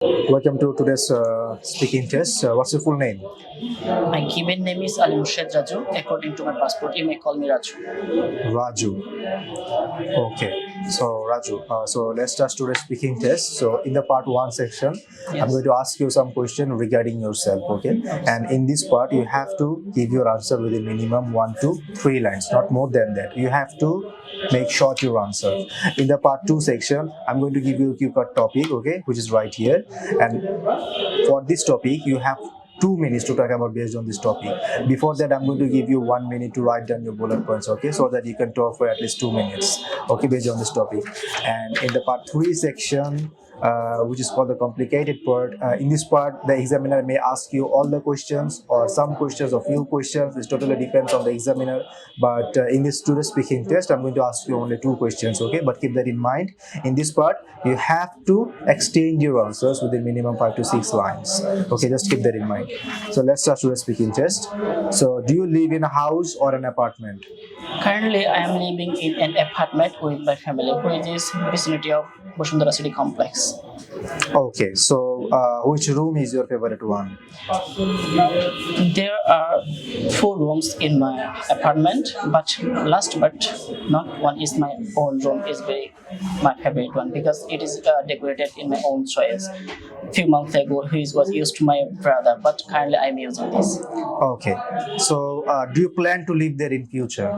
Welcome to today's speaking test. What's your full name? My given name is Ali Murshid Raju. According to my passport, you may call me Raju. Raju. Okay. So Raju. So let's start today's speaking test. So in the part one section, I'm going to ask you some question regarding yourself. Okay. And in this part, you have to give your answer within minimum 1 to 3 lines, not more than that. You have to make short your answer. In the part two section, I'm going to give you a cue card topic. Okay, which is right here. And for this topic, you have 2 minutes to talk about based on this topic. Before that, I'm going to give you 1 minute to write down your bullet points, okay, so that you can talk for at least 2 minutes, okay, based on this topic. And in the part three section, which is called the complicated part. In this part, the examiner may ask you all the questions or some questions or few questions. It totally depends on the examiner. But in this student speaking test, I'm going to ask you only 2 questions, okay? But keep that in mind. In this part, you have to extend your answers within minimum 5 to 6 lines. Okay, just keep that in mind. So let's start student speaking test. So do you live in a house or an apartment? Currently, I am living in an apartment with my family, which is vicinity of Bosundara City Complex. Okay, so which room is your favorite one? There are 4 rooms in my apartment, but last but not one is my own room is very my favorite one because it is decorated in my own choice. Few months ago, his was used to my brother, but currently I'm using this. Okay, so do you plan to live there in future?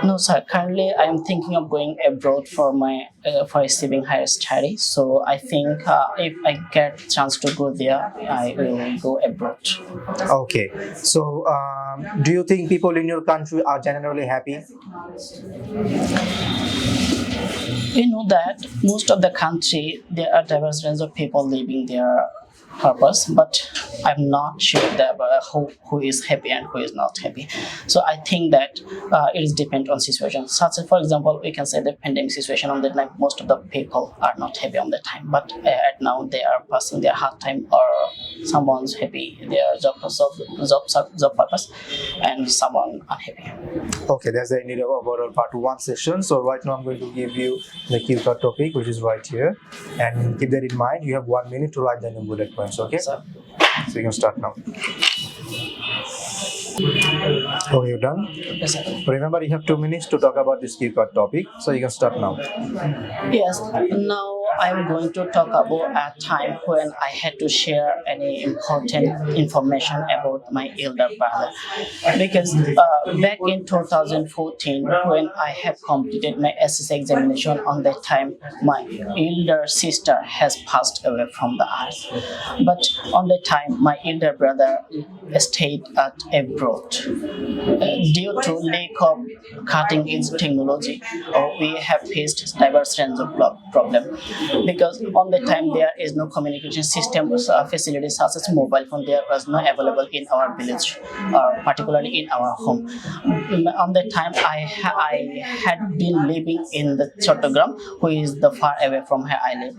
No, sir. Currently, I am thinking of going abroad for my for receiving higher study. So I think if I get chance to go there, I will go abroad. Okay, so do you think people in your country are generally happy? We know that most of the country there are diverse range of people living their purpose, but I'm not sure that who is happy and who is not happy. So I think that it is depend on situation. Such as, for example, we can say the pandemic situation on that time, most of the people are not happy on that time, but at now they are passing their hard time or someone's happy their job purpose and someone unhappy. Okay, that's the end of overall part one session. So right now I'm going to give you the cue card topic, which is right here, and keep that in mind. You have 1 minute to write down your bullet points. Okay, So so you can start now. Okay, you're done. yes, sir. Remember, you have 2 minutes to talk about this cue card topic, so you can start now. Yes, now I'm going to talk about a time when I had to share any important information about my elder brother. Because back in 2014, when I have completed my SSC examination, on that time, my elder sister has passed away from the earth. But on that time, my elder brother stayed at abroad. Due to lack of cutting edge technology, we have faced diverse range of problem because on the time there is no communication system facilities such as mobile phone there was not available in our village particularly in our home. On that time I had been living in the Chattogram, who is the far away from where I live.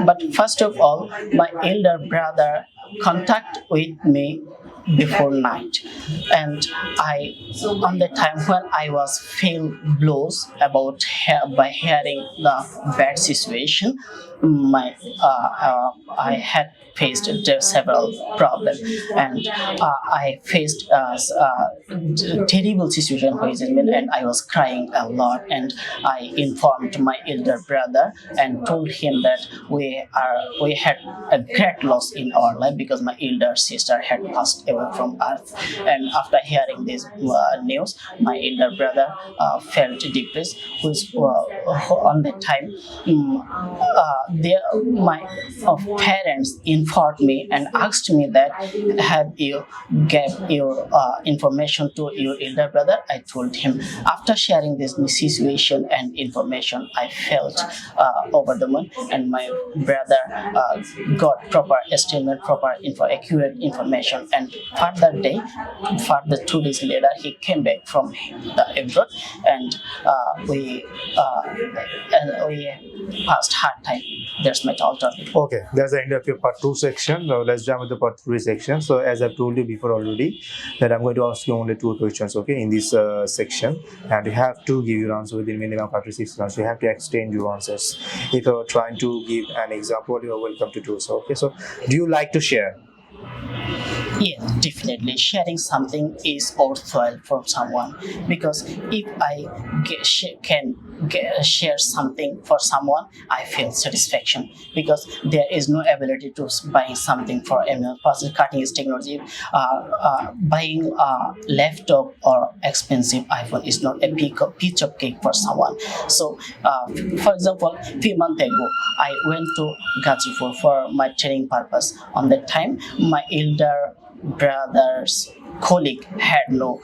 But first of all, my elder brother contact with me before night, and I on the time when I was feel blues about by hearing the bad situation, my I had faced several problems, and I faced terrible situation for example, and I was crying a lot, and I informed my elder brother and told him that we had a great loss in our life because my elder sister had passed away from earth. And after hearing this news, my elder brother felt depressed, which on that time my parents informed me and asked me that have you gave your information to your elder brother. I told him. After sharing this situation and information, I felt over the moon, and my brother got proper estimate, proper accurate information. And further 2 days later, he came back from the abroad, and we passed hard time That's my topic. Okay, that's the end of your part 2 section. Now let's jump with the part 3 section. So as I've told you before already, that I'm going to ask you only 2 questions, okay, in this section, and you have to give your answer within minimum 5 to 6 months. You have to extend your answers. If you're trying to give an example, you are welcome to do so. Okay, so do you like to share? Yes, definitely. Sharing something is worthwhile from someone, because if I share something for someone, I feel satisfaction, because there is no ability to buy something for another person. Cutting edge technology, buying a laptop or expensive iPhone is not a piece of cake for someone. So, for example, few months ago, I went to Gazipur for my training purpose. On that time, my elder brother's colleague had no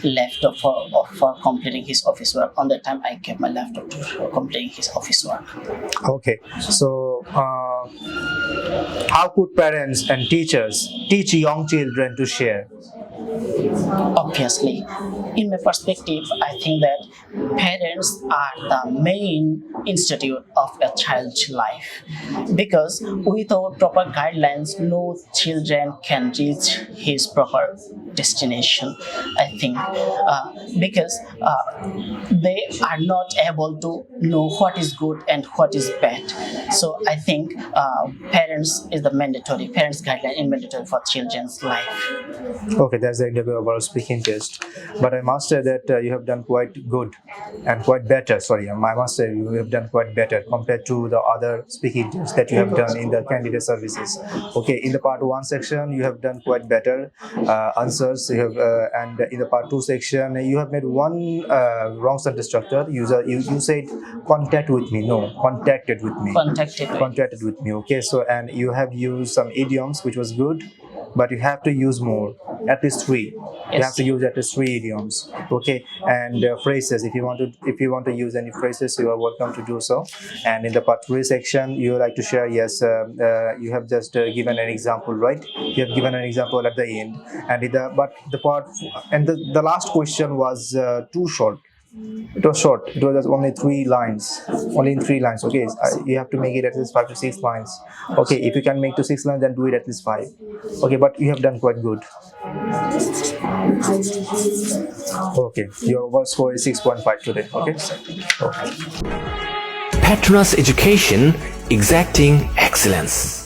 laptop for completing his office work. On that time, I gave my laptop to completing his office work. Okay, so how could parents and teachers teach young children to share? Obviously, in my perspective, I think that parents are the main institute of a child's life, because without proper guidelines, no children can reach his proper destination. I think because they are not able to know what is good and what is bad. So I think parents is the mandatory. Parents guideline is mandatory for children's life. Okay, that's the end of our speaking test. But I must say that you have done quite good and quite better. Sorry, I must say you have done quite better compared to the other speaking tests that you have done in the candidate services. Okay, in the part 1 section, you have done quite better answers. You have, and in the part 2 section, you have made one wrong sentence structure. You said contact with me. No, contacted with me. Contacted with me. Okay, so and you have used some idioms, which was good, but you have to use more, at least 3. You have to use at least 3 idioms, okay, and phrases. If you want to use any phrases, you are welcome to do so. And in the part 3 section, you like to share. Yes, you have just given an example, right? You have given an example at the end, and the last question was too short. It was short. It was just only 3 lines. Only in 3 lines. Okay, you have to make it at least 5 to 6 lines. Okay, if you can make to 6 lines, then do it at least 5. Okay, but you have done quite good. Okay, your overall score is 6.5 today. Okay. Patronus Education, exacting excellence.